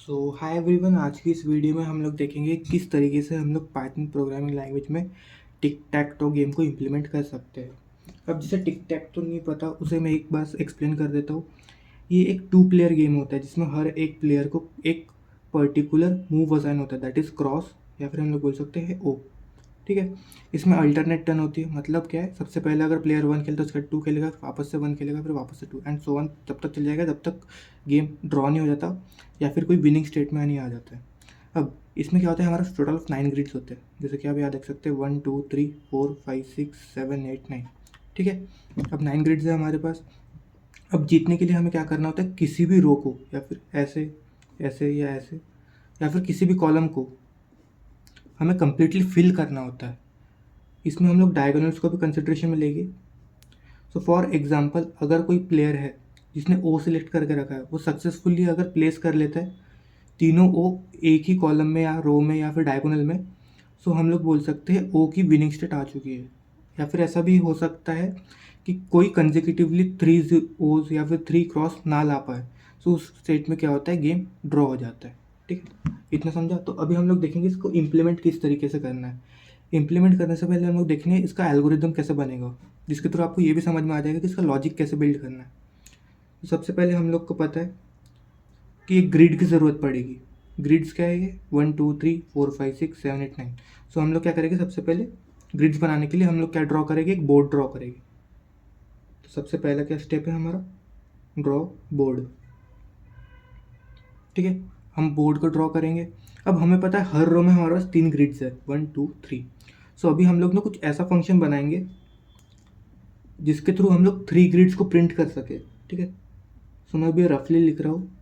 Hi everyone, आज की इस वीडियो में हम लोग देखेंगे किस तरीके से हम लोग पाइथन प्रोग्रामिंग लैंग्वेज में टिक टैक टो गेम को इम्प्लीमेंट कर सकते हैं। अब जिसे टिक टैक तो नहीं पता उसे मैं एक बार एक्सप्लेन कर देता हूँ। ये एक 2 प्लेयर गेम होता है जिसमें हर एक प्लेयर को एक पर्टिकुलर मूव असाइन होता है, दैट इज़ क्रॉस, या फिर हम लोग बोल सकते हैं ओ। ठीक है। इसमें अल्टरनेट टर्न होती है, मतलब क्या है, सबसे पहले अगर प्लेयर 1 खेलता है उसका 2 खेलेगा, वापस से 1 खेलेगा, फिर वापस से 2 एंड सो ऑन, तब तक चल जाएगा जब तक गेम ड्रॉ नहीं हो जाता या फिर कोई विनिंग स्टेट में नहीं आ जाता है। अब इसमें क्या होता है, हमारा टोटल ऑफ 9 ग्रिड्स होते हैं, जैसे कि आप यहाँ देख सकते हैं 1 2 3 4 5 6 7 8 9। ठीक है। अब 9 ग्रिड्स है हमारे पास। अब जीतने के लिए हमें क्या करना होता है, किसी भी रो को या फिर ऐसे ऐसे या ऐसे या फिर किसी भी कॉलम को हमें कम्प्लीटली फिल करना होता है। इसमें हम लोग डायगोनल्स को भी कंसिड्रेशन में लेंगे। सो फॉर एग्जांपल, अगर कोई प्लेयर है जिसने ओ सिलेक्ट करके रखा है, वो सक्सेसफुली अगर प्लेस कर लेता है तीनों ओ एक ही कॉलम में या रो में या फिर डायगोनल में, सो हम लोग बोल सकते हैं ओ की विनिंग स्टेट आ चुकी है। या फिर ऐसा भी हो सकता है कि कोई कंजिक्यूटिवली 3 ओज या फिर 3 क्रॉस ना ला पाए, सो उस स्टेट में क्या होता है, गेम ड्रॉ हो जाता है। ठीक है, इतना समझा। तो अभी हम लोग देखेंगे इसको इम्प्लीमेंट किस तरीके से करना है। इम्प्लीमेंट करने से पहले हम लोग देखेंगे इसका एल्गोरिदम कैसे बनेगा, जिसके थ्रू आपको ये भी समझ में आ जाएगा कि इसका लॉजिक कैसे बिल्ड करना है। तो सबसे पहले हम लोग को पता है कि एक ग्रिड की ज़रूरत पड़ेगी। ग्रिड्स क्या है, ये 1 2 3 4 5 6 7 8 9। सो हम लोग क्या करेंगे, सबसे पहले ग्रिड्स बनाने के लिए हम लोग क्या ड्रॉ करेंगे, एक बोर्ड ड्रॉ करेंगे। तो सबसे पहला क्या स्टेप है हमारा, ड्रॉ बोर्ड। ठीक है, हम बोर्ड को ड्रॉ करेंगे। अब हमें पता है हर रो में हमारे पास 3 ग्रिड्स है, 1 2 3। सो अभी हम लोग ना कुछ ऐसा फंक्शन बनाएंगे जिसके थ्रू हम लोग 3 ग्रिड्स को प्रिंट कर सके। ठीक है, सो मैं अभी रफली लिख रहा हूँ।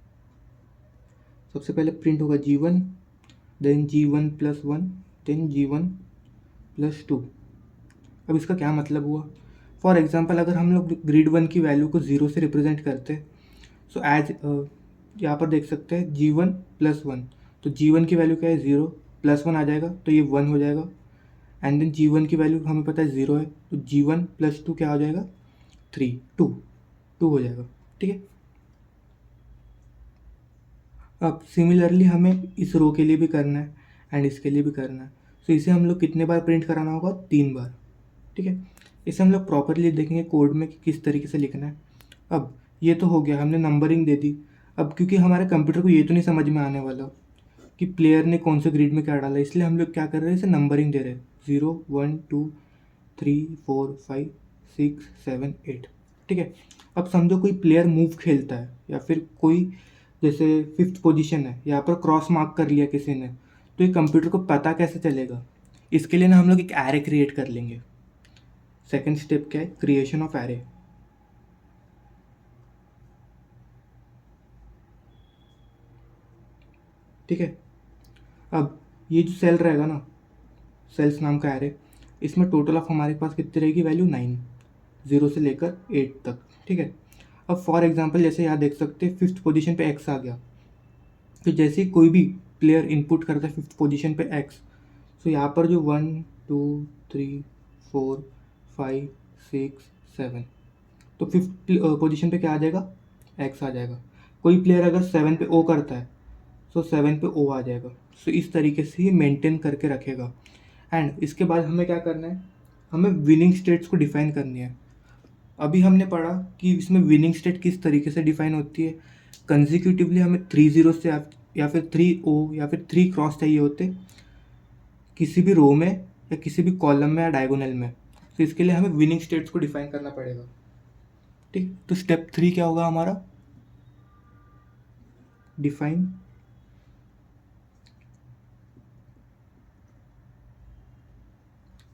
सबसे पहले प्रिंट होगा G1, then G1 plus 1, then G1 plus 2। अब इसका क्या मतलब हुआ, फॉर एग्जाम्पल अगर हम लोग ग्रिड 1 की वैल्यू को 0 से रिप्रेजेंट करते हैं, सो एज यहाँ पर देख सकते हैं G1 प्लस 1। तो G1 की वैल्यू क्या है, 0 प्लस 1 आ जाएगा तो ये 1 हो जाएगा। एंड देन G1 की वैल्यू हमें पता है 0 है, तो G1 प्लस 2 क्या हो जाएगा, 3 2 हो जाएगा। ठीक है। अब सिमिलरली हमें इस रो के लिए भी करना है एंड इसके लिए भी करना है। सो इसे हम लोग कितने बार प्रिंट कराना होगा, 3 बार। ठीक है, इसे हम लोग प्रॉपरली देखेंगे कोड में कि किस तरीके से लिखना है। अब ये तो हो गया, हमने नंबरिंग दे दी। अब क्योंकि हमारे कंप्यूटर को ये तो नहीं समझ में आने वाला कि प्लेयर ने कौन से ग्रिड में क्या डाला, इसलिए हम लोग क्या कर रहे हैं, इसे नंबरिंग दे रहे हैं, 0 1 2 3 4 5 6 7 8। ठीक है। अब समझो कोई प्लेयर मूव खेलता है या फिर कोई, जैसे 5th पोजीशन है, यहाँ पर क्रॉस मार्क कर लिया किसी ने, तो ये कंप्यूटर को पता कैसे चलेगा। इसके लिए ना हम लोग एक एरे क्रिएट कर लेंगे। सेकेंड स्टेप क्या है, क्रिएशन ऑफ एरे। ठीक है। अब ये जो सेल रहेगा ना, सेल्स नाम का एरे, इसमें टोटल ऑफ हमारे पास कितनी रहेगी वैल्यू, 9, 0 से लेकर 8 तक। ठीक है। अब फॉर एग्जांपल जैसे यहाँ देख सकते हैं 5th पोजीशन पे x आ गया, तो जैसे ही कोई भी प्लेयर इनपुट करता है 5th पोजीशन पे x, तो यहाँ पर जो 1 2 3 4 5 6 7, तो 5th पोजीशन पे क्या आ जाएगा, x आ जाएगा। कोई प्लेयर अगर 7 पे o करता है, तो 7 पे o आ जाएगा। सो इस तरीके से ही मेंटेन करके रखेगा। एंड इसके बाद हमें क्या करना है, हमें विनिंग स्टेट्स को डिफाइन करनी है। अभी हमने पढ़ा कि इसमें विनिंग स्टेट किस तरीके से डिफाइन होती है। कंजिक्यूटिवली हमें 3 जीरो से या फिर 3 ओ या फिर 3 क्रॉस चाहिए होते किसी भी रो में या किसी भी कॉलम में या डायगोनल में। तो इसके लिए हमें विनिंग स्टेट्स को डिफाइन करना पड़ेगा। ठीक, तो स्टेप 3 क्या होगा हमारा, डिफाइन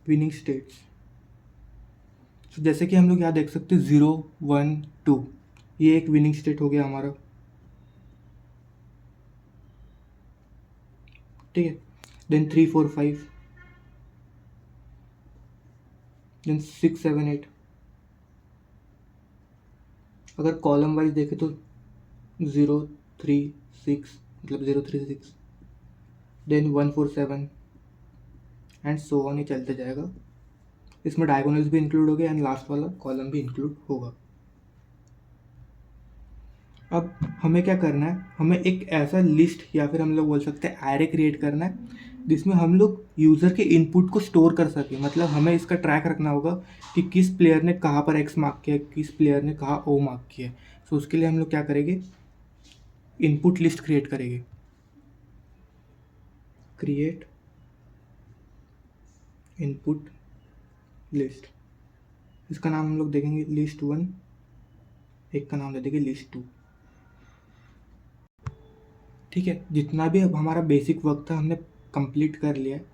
विनिंग स्टेट्स। तो जैसे कि हम लोग यहाँ देख सकते हैं 0 1 2, ये एक विनिंग स्टेट हो गया हमारा। ठीक है, देन 3 4 5, देन 6 7 8। अगर कॉलम वाइज देखें तो 0 3 6, मतलब 0 3 6, देन 1 4 7 एंड सो ऑन, ही चलते जाएगा। इसमें डायगोनल्स भी इंक्लूड हो गए एंड लास्ट वाला कॉलम भी इंक्लूड होगा। अब हमें क्या करना है, हमें एक ऐसा लिस्ट या फिर हम लोग बोल सकते हैं एरे क्रिएट करना है जिसमें हम लोग यूज़र के इनपुट को स्टोर कर सकें। मतलब हमें इसका ट्रैक रखना होगा कि किस प्लेयर ने कहाँ पर एक्स मार्क किया है, किस प्लेयर ने कहाँ ओ मार्क किया है। सो उसके लिए हम लोग क्या करेंगे, इनपुट लिस्ट क्रिएट करेंगे। क्रिएट इनपुट लिस्ट, इसका नाम हम लोग देखेंगे लिस्ट वन, एक का नाम दे देंगे लिस्ट टू। ठीक है, जितना भी अब हमारा बेसिक वर्क था हमने कंप्लीट कर लिया है।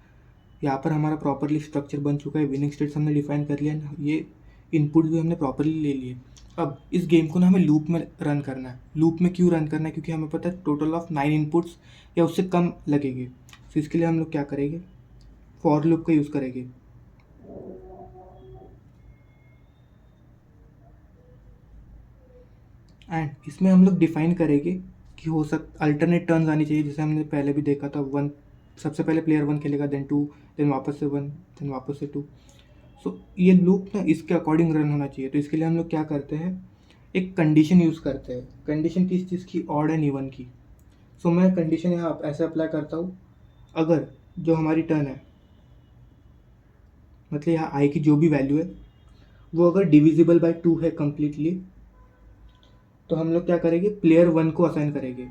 यहाँ पर हमारा प्रॉपरली स्ट्रक्चर बन चुका है, विनिंग स्टेट्स हमने डिफाइन कर लिया है, ये इनपुट भी हमने प्रॉपरली ले लिए। अब इस गेम को ना हमें लूप में रन करना है। लूप में क्यों रन करना है, क्योंकि हमें पता है टोटल ऑफ 9 इनपुट्स या उससे कम लगेंगे। तो इसके लिए हम लोग क्या करेंगे, फॉर लूप का यूज़ करेंगे। एंड इसमें हम लोग डिफाइन करेंगे कि हो अल्टरनेट टर्न्स आनी चाहिए, जैसे हमने पहले भी देखा था। वन, सबसे पहले प्लेयर वन खेलेगा, देन टू, देन वापस से वन, देन वापस से टू। सो ये लूप ना इसके अकॉर्डिंग रन होना चाहिए। तो इसके लिए हम लोग क्या करते हैं, एक कंडीशन यूज़ करते हैं। कंडीशन किस चीज़ की, ऑड एंड इवन की। सो मैं कंडीशन यहाँ ऐसे अप्लाई करता हूँ, अगर जो हमारी टर्न है, मतलब यहाँ आई की जो भी वैल्यू है वो अगर डिविजिबल बाय टू है कम्प्लीटली, तो हम लोग क्या करेंगे, प्लेयर वन को असाइन करेंगे।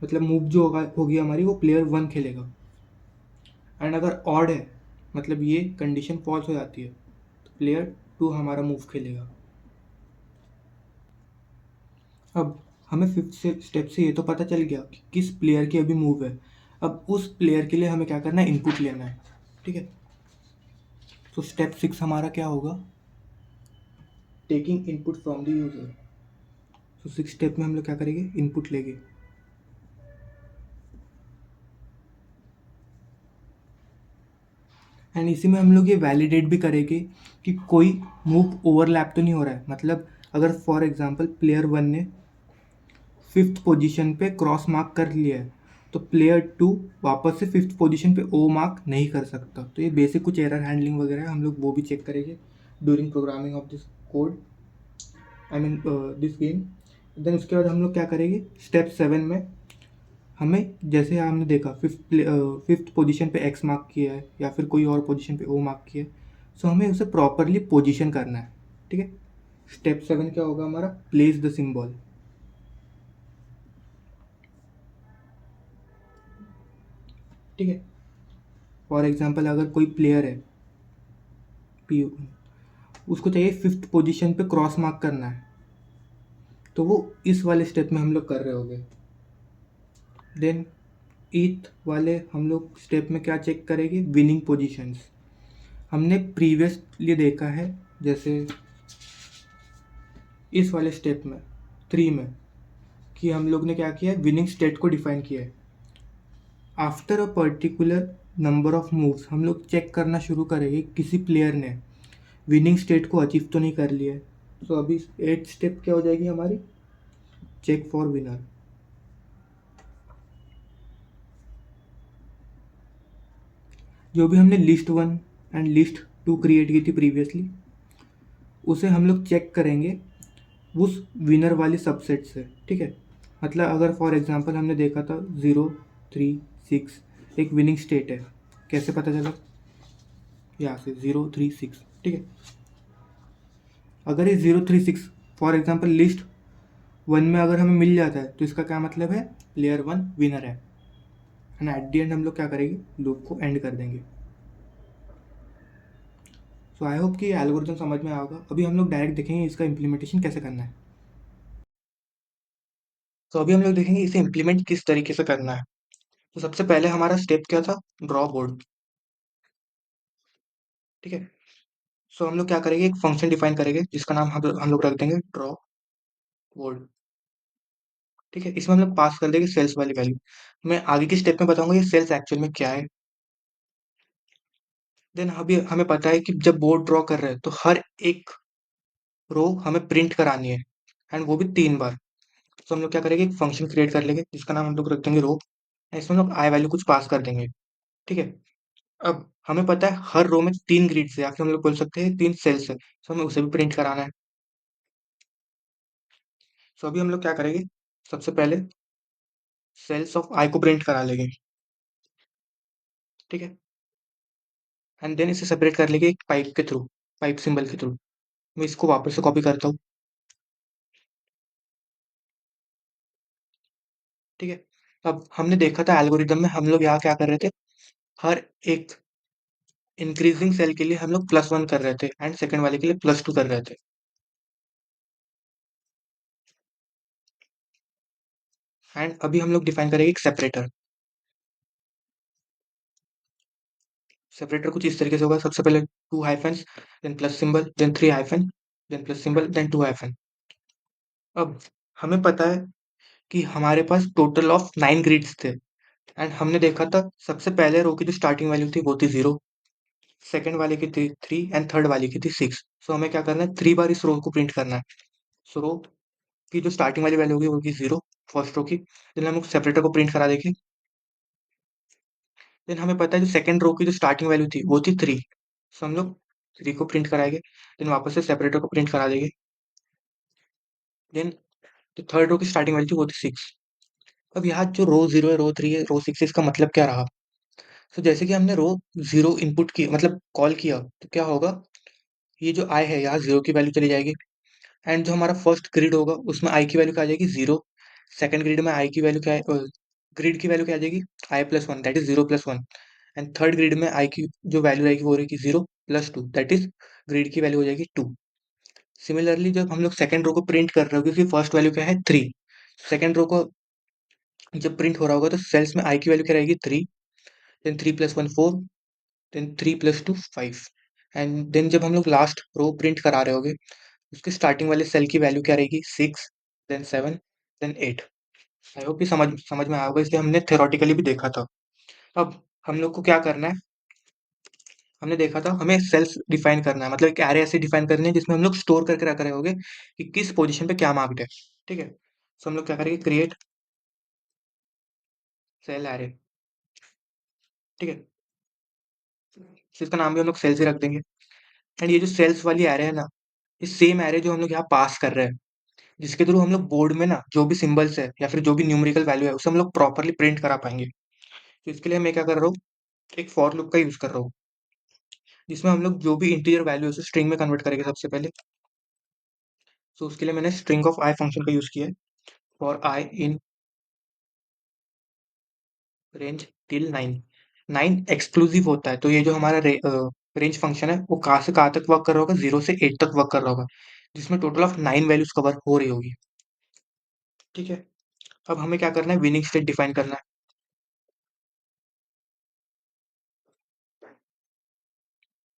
मतलब मूव जो होगी हमारी वो प्लेयर वन खेलेगा। एंड अगर ऑड है, मतलब ये कंडीशन फॉल्स हो जाती है, तो प्लेयर टू हमारा मूव खेलेगा। अब हमें फिफ्थ से स्टेप से ये तो पता चल गया कि किस प्लेयर की अभी मूव है। अब उस प्लेयर के लिए हमें क्या करना है, इनपुट लेना है। ठीक है, तो स्टेप 6 हमारा क्या होगा, taking input from the user. तो 6 स्टेप में हम लोग क्या करेंगे, इनपुट लेंगे। एंड इसी में हम लोग ये वैलिडेट भी करेंगे कि कोई मूव ओवरलैप तो नहीं हो रहा है। मतलब अगर फॉर एग्जांपल प्लेयर वन ने फिफ्थ पोजीशन पे क्रॉस मार्क कर लिया है, तो प्लेयर टू वापस से फिफ्थ पोजीशन पे ओ मार्क नहीं कर सकता। तो ये बेसिक कुछ एरर हैंडलिंग वगैरह है, हम लोग वो भी चेक करेंगे during programming of this code, I mean this game. Then उसके बाद हम लोग क्या करेंगे, स्टेप 7 में हमें, जैसे हमने देखा फिफ्थ पोजीशन पे एक्स मार्क किया है या फिर कोई और पोजीशन पे ओ मार्क किया है, सो हमें उसे प्रॉपरली पोजीशन करना है। ठीक है, स्टेप 7 क्या होगा हमारा, प्लेस द सिंबल। ठीक है, फॉर एग्जांपल अगर कोई प्लेयर है पी, उसको चाहिए फिफ्थ पोजीशन पे क्रॉस मार्क करना है, तो वो इस वाले स्टेप में हम लोग कर रहे होंगे। देन ईथ वाले हम लोग स्टेप में क्या चेक करेंगे, विनिंग पोजीशंस। हमने प्रीवियसली देखा है, जैसे इस वाले स्टेप में 3 में, कि हम लोग ने क्या किया है, विनिंग स्टेट को डिफाइन किया है। After a particular number of moves हम लोग चेक करना शुरू करेंगे किसी प्लेयर ने विनिंग स्टेट को अचीव तो नहीं कर लिया है। सो अभी 8 स्टेप क्या हो जाएगी हमारी, चेक फॉर विनर। जो भी हमने list one and list two create की थी प्रीवियसली, उसे हम लोग चेक करेंगे उस विनर वाली सबसेट से। ठीक है, मतलब अगर फॉर एग्जांपल हमने देखा था 0 3 6 एक विनिंग स्टेट है, कैसे पता चला, यहाँ से 0 3 6। ठीक है, अगर ये 0 3 6 फॉर एग्जांपल लिस्ट वन में अगर हमें मिल जाता है, तो इसका क्या मतलब है, प्लेयर वन विनर है। एंड एट दी एंड हम लोग क्या करेंगे, लूप को एंड कर देंगे। सो आई होप कि ये एल्गोरिथम समझ में आया होगा। अभी हम लोग डायरेक्ट देखेंगे इसका इम्प्लीमेंटेशन कैसे करना है। तो अभी हम लोग देखेंगे इसे इम्प्लीमेंट किस तरीके से करना है। तो सबसे पहले हमारा स्टेप क्या था, ड्रॉ बोर्ड। ठीक है, सो हम लोग क्या करेंगे, एक फंक्शन डिफाइन करेंगे जिसका नाम हम लोग रख देंगे ड्रॉ बोर्ड। ठीक है, इसमें हम लोग पास कर देंगे सेल्स वाली वैल्यू। मैं आगे की स्टेप में बताऊंगा ये सेल्स एक्चुअल में क्या है। देन अभी हमें पता है कि जब बोर्ड ड्रॉ कर रहे हैं तो हर एक रो हमें प्रिंट करानी है, एंड वो भी 3 बार। तो हम लोग क्या करेंगे, एक फंक्शन क्रिएट कर लेंगे जिसका नाम हम लोग रख देंगे रो। इसमें हम लोग आई वैल्यू कुछ पास कर देंगे। ठीक है, अब हमें पता है हर रो में 3 ग्रिड्स है, या फिर हम लोग बोल सकते हैं 3 सेल्स है, तो हमें उसे भी प्रिंट कराना है। सो अभी हम लोग क्या करेंगे, सबसे पहले सेल्स ऑफ आई को प्रिंट करा लेंगे, ठीक है। एंड देन इसे सेपरेट कर लेंगे एक पाइप के थ्रू, पाइप सिंबल के थ्रू। मैं इसको वापस से कॉपी करता हूँ, ठीक है। अब हमने देखा था एल्गोरिदम में हम लोग यहाँ क्या कर रहे थे, हर एक इंक्रीजिंग सेल के लिए हम लोग +1 कर रहे थे एंड सेकंड वाले के लिए +2 कर रहे थे। एंड अभी हम लोग डिफाइन करेंगे एक सेपरेटर। सेपरेटर कुछ इस तरीके से होगा, सबसे पहले 2 hyphens, then plus symbol, then 3 hyphen, then plus symbol, then 2 hyphen. अब हमें पता है कि हमारे पास टोटल ऑफ 9 ग्रिड्स थे एंड हमने देखा था सबसे पहले रो की जो स्टार्टिंग वैल्यू थी वो थी 0, सेकंड वाले की थी 3 एंड थर्ड वाले की थी 6। सो हमें क्या करना है, 3 बार इस रो को प्रिंट करना है। सो रो की जो स्टार्टिंग वाली वैल्यू होगी वो होगी 0, फर्स्ट रो की। देन हम सेपरेटर को प्रिंट करा देंगे। देन हमें पता है जो सेकंड रो की जो स्टार्टिंग वैल्यू थी वो थी 3, सो हम लोग 3 को प्रिंट कराएंगे। देन वापस से सेपरेटर को प्रिंट करा देंगे। देन जो थर्ड रो की स्टार्टिंग वैल्यू थी वो थी 6। अब यहाँ जो रो 0 है, रो 3 है, रो 6 है, इसका मतलब क्या रहा। तो जैसे कि हमने रो 0 इनपुट की मतलब कॉल किया तो क्या होगा, ये जो आई है यहाँ 0 की वैल्यू चली जाएगी एंड जो हमारा फर्स्ट ग्रिड होगा उसमें आई की वैल्यू क्या आ जाएगी 0। सेकंड ग्रिड में आई की वैल्यू क्या है, ग्रिड की वैल्यू क्या आ जाएगी i+1 that is 0+1। And third grid में आई की जो वैल्यू रहेगी वो रहेगी 0+2 दैट इज ग्रिड की वैल्यू हो जाएगी 2। सिमिलरली जब हम लोग सेकंड रो को प्रिंट कर रहे हो क्योंकि फर्स्ट वैल्यू क्या है 3, सेकंड रो को जब प्रिंट हो रहा होगा तो सेल्स में आई की वैल्यू क्या रहेगी 3, देन 3+1 4, देन 3+2 5। एंड देन जब हम लोग लास्ट रो प्रिंट करा रहे होगे उसके स्टार्टिंग वाले सेल की वैल्यू क्या रहेगी 6, देन 7, देन 8। आई होप कि समझ समझ में आया होगा, इसलिए हमने थ्योरेटिकली भी देखा था। अब हम लोग को क्या करना है, हमने देखा था हमें सेल्स डिफाइन करना है, मतलब एक एरे ऐसे डिफाइन करनी है जिसमें हम लोग स्टोर करके रख रहे होंगे कि किस पोजीशन पे क्या मार्क्ड है, ठीक है। सो हम लोग क्या करेंगे, क्रिएट सेल एरे, ठीक है। तो इसका नाम भी हम लोग सेल्स ही रख देंगे। एंड ये जो सेल्स वाली एरे है ना, ये सेम एरे जो हम लोग यहाँ पास कर रहे हैं, जिसके थ्रू हम लोग बोर्ड में ना जो भी सिंबल्स है या फिर जो भी न्यूमेरिकल वैल्यू है उसे हम लोग प्रॉपरली प्रिंट करा पाएंगे। तो इसके लिए मैं क्या कर रहा हूँ, एक फॉर लूप का यूज कर रहा हूँ जिसमें हम लोग जो भी इंटीजर वैल्यू है उसे स्ट्रिंग में कन्वर्ट करेंगे सबसे पहले। तो उसके लिए मैंने स्ट्रिंग ऑफ आई फंक्शन का यूज किया है, for I in range till 9। 9 exclusive होता है, तो ये जो हमारा रेंज फंक्शन है वो कहाँ से कहाँ तक वर्क कर रहा होगा, 0 से 8 तक वर्क कर रहा होगा, जिसमें टोटल ऑफ 9 वैल्यूज कवर हो रही होगी, ठीक है। अब हमें क्या करना है, विनिंग स्टेट डिफाइन करना है,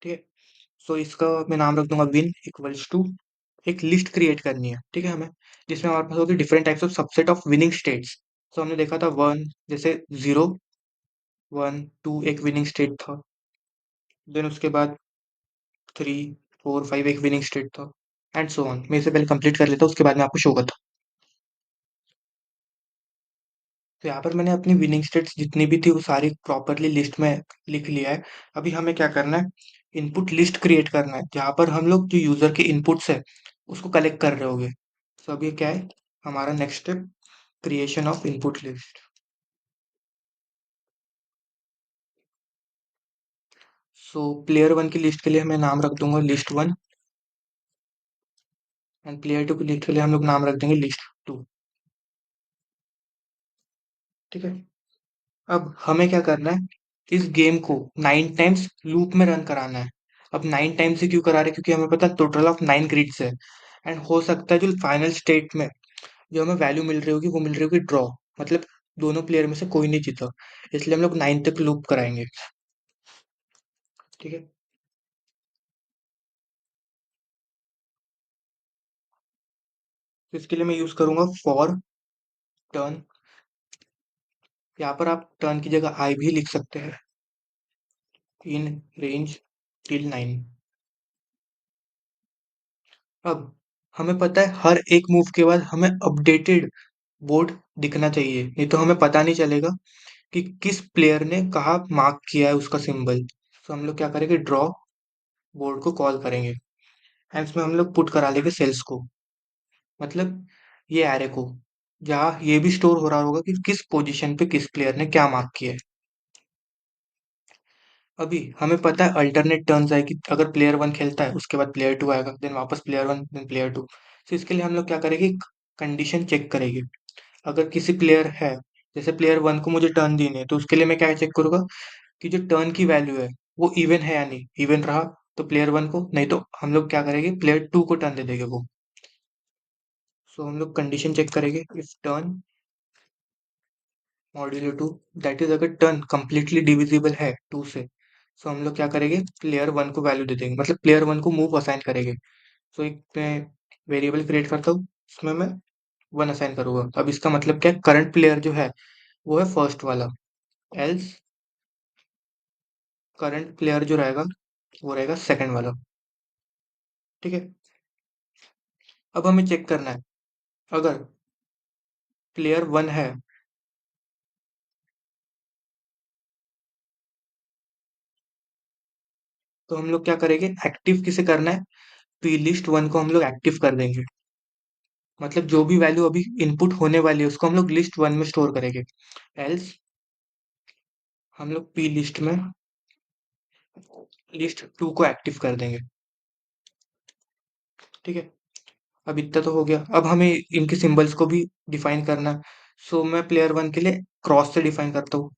ठीक है। सो इसका मैं नाम रख दूंगा विन इक्वल्स टू, एक लिस्ट क्रिएट करनी है, ठीक है हमें, जिसमें हमारे पास होगी different types of subset of winning states. तो हमने देखा था 1 जैसे 0 1 2 एक विनिंग स्टेट था, देन उसके बाद 3 4 5 एक विनिंग स्टेट था, एंड सो ऑन। मैं इसे पहले कंप्लीट कर लेता हूँ, उसके बाद मैं आपको शो करता हूँ। तो यहाँ पर मैंने अपनी विनिंग स्टेट्स जितनी भी थी वो सारी प्रॉपरली लिस्ट में लिख लिया है। अभी हमें क्या करना है, इनपुट लिस्ट क्रिएट करना है जहाँ पर हम लोग जो यूजर के इनपुट्स है उसको कलेक्ट कर रहे होंगे। तो अभी क्या है हमारा next step, creation of input list. So player 1 की लिस्ट के लिए मैं नाम रख दूंगा लिस्ट 1, एंड प्लेयर 2 की लिस्ट के लिए हम लोग नाम रख देंगे लिस्ट 2, ठीक है। अब हमें क्या करना है, इस गेम को 9 टाइम्स लूप में रन कराना है। अब 9 टाइम्स से क्यों करा रहे हैं, क्योंकि हमें पता है टोटल ऑफ 9 ग्रिड्स है एंड हो सकता है जो फाइनल स्टेट में जो हमें वैल्यू मिल रही होगी वो मिल रही होगी ड्रॉ, मतलब दोनों प्लेयर में से कोई नहीं जीता, इसलिए हम लोग 9 तक लूप कराएंगे, ठीक है। तो इसके लिए मैं यूज करूंगा फॉर टर्न। यहाँ पर आप टर्न की जगह आई भी लिख सकते हैं, इन रेंज टिल 9। अब हमें पता है हर एक मूव के बाद हमें अपडेटेड बोर्ड दिखना चाहिए, नहीं तो हमें पता नहीं चलेगा कि किस प्लेयर ने कहाँ मार्क किया है उसका सिंबल। तो हम लोग क्या करेंगे, ड्रॉ बोर्ड को कॉल करेंगे एंड इसमें हम लोग पुट करा लेंगे सेल्स को, मतलब ये एरे को, जहाँ ये भी स्टोर हो रहा होगा कि किस पोजीशन पे किस प्लेयर ने क्या मार्क किया है। अभी हमें पता है अल्टरनेट टर्न्स है कि अगर प्लेयर वन खेलता है उसके बाद प्लेयर टू आएगा, देन वापस player one then player two. तो इसके लिए हम लोग क्या करेंगे, कंडीशन चेक करेंगे। अगर किसी प्लेयर है, जैसे प्लेयर वन को मुझे टर्न देनी है, तो उसके लिए मैं क्या चेक करूंगा कि जो टर्न की वैल्यू है वो इवन है या नहीं। इवन रहा तो प्लेयर वन को, नहीं तो हम लोग क्या करेंगे, प्लेयर टू को टर्न दे देंगे वो। सो हम लोग कंडीशन चेक करेंगे, if turn modulo to, that is अगर टर्न कंप्लीटली डिविजिबल है टू से, सो हम लोग क्या करेंगे, प्लेयर वन को वैल्यू दे देंगे, मतलब प्लेयर वन को मूव असाइन करेंगे। सो एक मैं वेरिएबल क्रिएट करता हूँ, उसमें मैं वन असाइन करूंगा। अब इसका मतलब क्या है, करंट प्लेयर जो है वो है फर्स्ट वाला, एल्स करंट प्लेयर जो रहेगा वो रहेगा सेकंड वाला। ठीक है। अब हमें चेक करना है, अगर प्लेयर वन है, तो हम लोग क्या करेंगे, एक्टिव किसे करना है, पी लिस्ट वन को हम लोग एक्टिव कर देंगे। मतलब जो भी वैल्यू अभी इनपुट होने वाली है उसको हम लोग लिस्ट वन में स्टोर करेंगे। एल्स हम लोग पी लिस्ट में लिस्ट टू को एक्टिव कर देंगे। ठीक है। अब इतना तो हो गया, अब हमें इनके सिंबल्स को भी डिफाइन करना है। सो मैं प्लेयर वन के लिए क्रॉस से डिफाइन करता हूँ,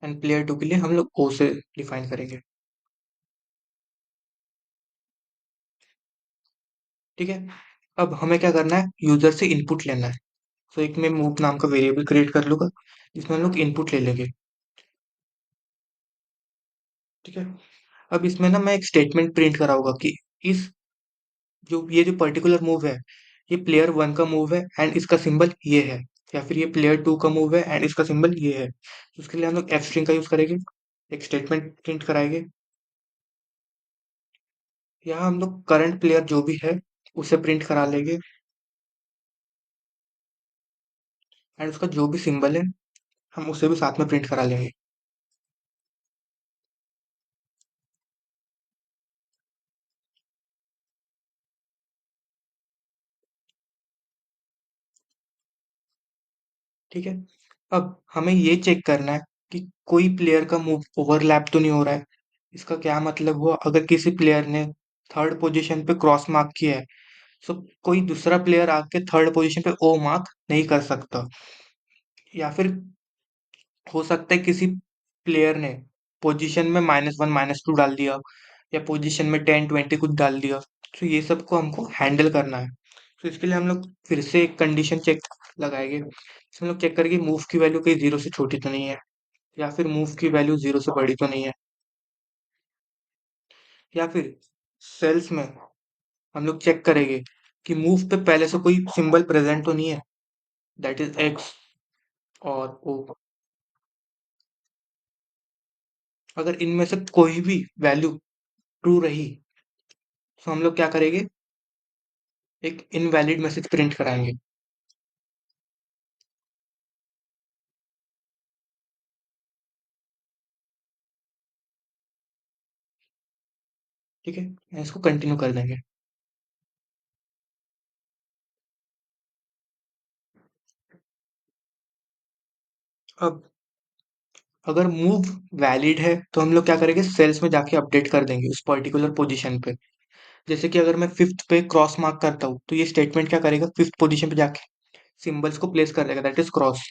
एंड प्लेयर टू के लिए हम लोग ओ से डिफाइन करेंगे। ठीक है। अब हमें क्या करना है, यूजर से इनपुट लेना है। तो एक मैं मूव नाम का वेरिएबल क्रिएट कर लूंगा, जिसमें हम लोग इनपुट ले लेंगे। ठीक है। अब इसमें ना मैं एक स्टेटमेंट प्रिंट कराऊंगा कि इस जो ये जो पर्टिकुलर मूव है, ये प्लेयर वन का मूव है एंड इसका सिंबल ये है, या फिर ये प्लेयर टू का मूव है एंड इसका सिंबल ये है। तो उसके लिए हम लोग एफ स्ट्रिंग का यूज करेंगे, एक स्टेटमेंट प्रिंट कराएंगे। यहाँ हम लोग करंट प्लेयर जो भी है उसे प्रिंट करा लेंगे, एंड उसका जो भी सिंबल है हम उसे भी साथ में प्रिंट करा लेंगे। ठीक है। अब हमें ये चेक करना है कि कोई प्लेयर का मूव ओवरलैप तो नहीं हो रहा है। इसका क्या मतलब हुआ, अगर किसी प्लेयर ने थर्ड पोजीशन पे क्रॉस मार्क किया है, सो कोई दूसरा प्लेयर आके थर्ड पोजीशन पे ओ मार्क नहीं कर सकता। या फिर हो सकता है किसी प्लेयर ने पोजीशन में -1 -2 डाल दिया, या पोजीशन में 10 20 कुछ डाल दिया। तो ये सब को हमको हैंडल करना है। तो इसके लिए हम लोग फिर से एक कंडीशन चेक लगाएंगे। इसमें हम लोग चेक करेंगे मूव की वैल्यू कहीं जीरो से छोटी तो नहीं है, या फिर मूव की वैल्यू जीरो से बड़ी तो नहीं है, या फिर सेल्स में हम लोग चेक करेंगे कि मूव पे पहले से कोई सिंबल प्रेजेंट तो नहीं है, दैट इज एक्स और ओ। अगर इनमें से कोई भी वैल्यू ट्रू रही, तो हम लोग क्या करेंगे, एक इनवैलिड मैसेज प्रिंट कराएंगे। ठीक है, इसको कंटिन्यू कर देंगे। अब अगर मूव वैलिड है तो हम लोग क्या करेंगे, सेल्स में जाके अपडेट कर देंगे उस पर्टिकुलर पोजीशन पे। जैसे कि अगर मैं फिफ्थ पे क्रॉस मार्क करता हूँ, तो ये स्टेटमेंट क्या करेगा, फिफ्थ पोजीशन पे जाके सिंबल्स को प्लेस कर देगा, दैट इज क्रॉस।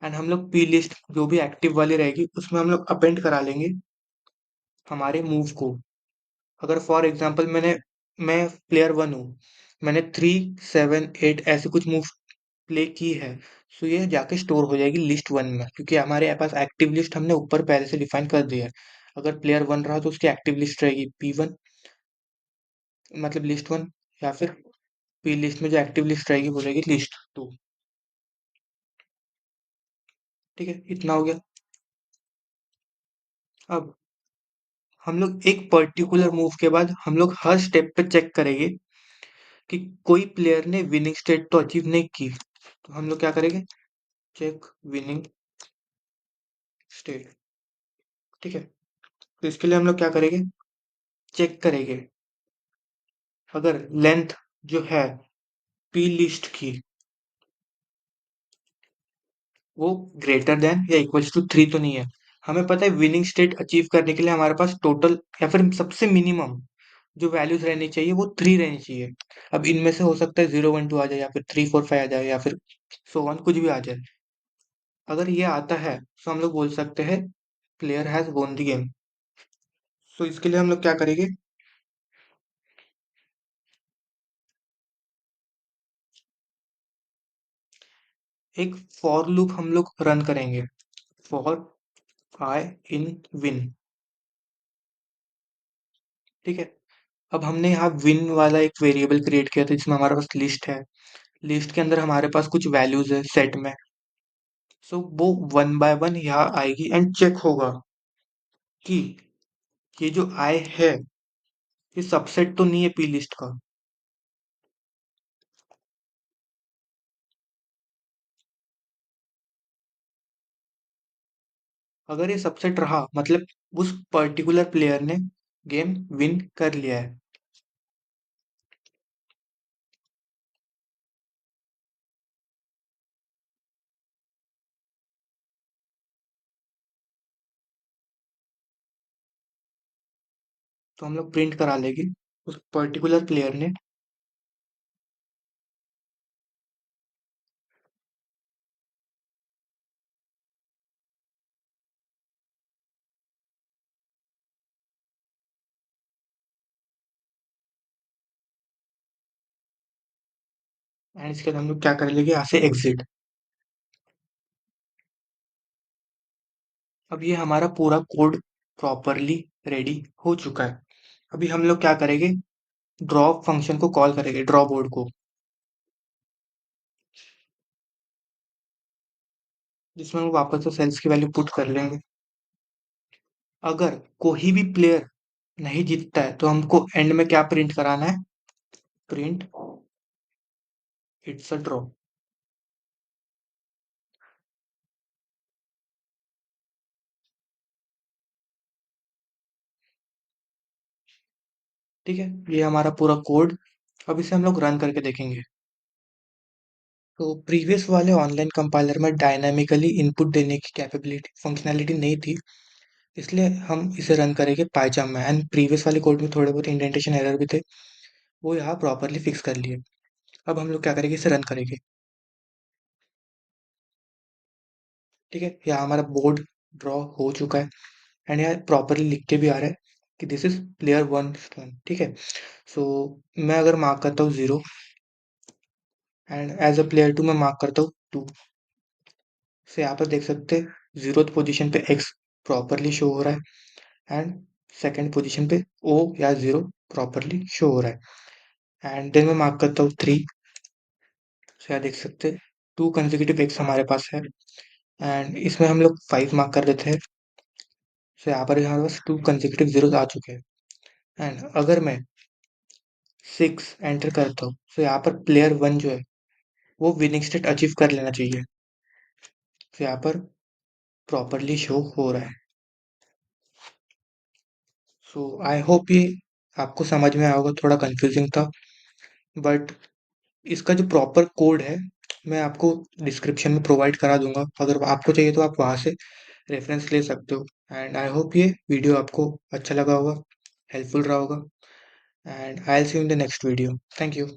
एंड हम लोग पी लिस्ट जो भी एक्टिव वाली रहेगी उसमें हम लोग अपेंड करा लेंगे हमारे मूव को। अगर फॉर एग्जांपल मैं प्लेयर वन हूँ, मैंने 3 7 8 ऐसे कुछ मूव प्ले की है, तो ये जाके स्टोर हो जाएगी लिस्ट वन में, क्योंकि हमारे पास एक्टिव लिस्ट हमने ऊपर पहले से डिफाइन कर दिया है। अगर प्लेयर वन रहा तो उसकी एक्टिव लिस्ट रहेगी P1, मतलब लिस्ट वन, या फिर पी लिस्ट में जो एक्टिव लिस्ट रहेगी वो रहेगी लिस्ट टू। ठीक है, इतना हो गया। अब हम लोग एक पर्टिकुलर मूव के बाद हम लोग हर स्टेप पे चेक करेंगे कि कोई प्लेयर ने विनिंग स्टेट तो अचीव नहीं की। तो हम लोग क्या करेंगे, चेक विनिंग स्टेट। ठीक है। तो इसके लिए हम लोग क्या करेंगे, चेक करेंगे अगर लेंथ जो है पी लिस्ट की वो ग्रेटर देन या इक्वल्स टू 3 तो नहीं है। हमें पता है विनिंग स्टेट अचीव करने के लिए हमारे पास टोटल या फिर सबसे मिनिमम जो वैल्यूज रहनी चाहिए वो 3 रहनी चाहिए। अब इनमें से हो सकता है 0 1 2 आ जाए या फिर 3 4 5 आ जाए या फिर सो वन कुछ भी आ जाए। अगर ये आता है तो हम लोग बोल सकते हैं player has won the game. So इसके लिए हम लोग क्या करेंगे, एक फॉर लूप हम लोग रन करेंगे। For I in win. ठीक है। अब हमने यहाँ विन वाला एक वेरिएबल क्रिएट किया था जिसमें हमारे पास लिस्ट है। लिस्ट के अंदर हमारे पास कुछ वैल्यूज है सेट में। सो वो 1 बाय 1 यहाँ आएगी एंड चेक होगा कि ये जो आई है ये सबसेट तो नहीं है पी लिस्ट का। अगर ये सबसेट रहा मतलब उस पर्टिकुलर प्लेयर ने गेम विन कर लिया है। तो हम लोग प्रिंट करा लेंगे उस पर्टिकुलर प्लेयर ने। एंड इसके बाद हम लोग क्या कर लेंगे यहाँ से एग्जिट। अब ये हमारा पूरा कोड प्रॉपरली रेडी हो चुका है। अभी हम लोग क्या करेंगे, ड्रॉ फंक्शन को कॉल करेंगे, ड्रॉ बोर्ड को, जिसमें हम वापस से सेल्स की वैल्यू पुट कर लेंगे। अगर कोई भी प्लेयर नहीं जीतता है तो हमको एंड में क्या प्रिंट कराना है, प्रिंट इट्स अ ड्रॉ। ठीक है, ये हमारा पूरा कोड। अब इसे हम लोग रन करके देखेंगे। तो प्रीवियस वाले ऑनलाइन कंपाइलर में डायनामिकली इनपुट देने की कैपेबिलिटी फंक्शनैलिटी नहीं थी, इसलिए हम इसे रन करेंगे पाइचाम में। एंड प्रीवियस वाले कोड में थोड़े बहुत इंडेंटेशन एरर भी थे, वो यहाँ प्रॉपरली फिक्स कर लिए। अब हम लोग क्या करेंगे, इसे रन करेंगे। ठीक है, यहाँ हमारा बोर्ड ड्रॉ हो चुका है एंड यहाँ प्रॉपरली लिख के भी आ रहा है कि दिस इज प्लेयर 1। ठीक है। सो मैं अगर मार्क करता हूँ 0 एंड एज अ प्लेयर 2 मैं मार्क करता हूँ 2। से यहाँ पर देख सकते हैं 0th पोजीशन पे एक्स प्रॉपरली शो हो रहा है एंड सेकंड पोजीशन पे ओ या 0 प्रॉपरली शो हो रहा है। एंड देन मैं मार्क करता हूँ 3। से यहाँ देख सकते हैं 2 कंसेक्यूटिव एक्स हमारे पास है एंड इसमें हम लोग 5 मार्क कर देते हैं। सो यहाँ पर हमारे पास 2 कंसेक्यूटिव जीरोस आ चुके हैं। एंड अगर मैं 6 एंटर करता हूँ तो यहाँ पर प्लेयर 1 जो है वो विनिंग स्टेट अचीव कर लेना चाहिए। तो यहाँ पर प्रॉपरली शो हो रहा है। सो आई होप ये आपको समझ में आया होगा, थोड़ा कंफ्यूजिंग था बट इसका जो प्रॉपर कोड है मैं आपको डिस्क्रिप्शन में प्रोवाइड करा दूंगा, अगर आपको चाहिए तो आप वहाँ से रेफरेंस ले सकते हो। एंड आई होप ये वीडियो आपको अच्छा लगा होगा, हेल्पफुल रहा होगा। And I will see you in the next video. Thank you.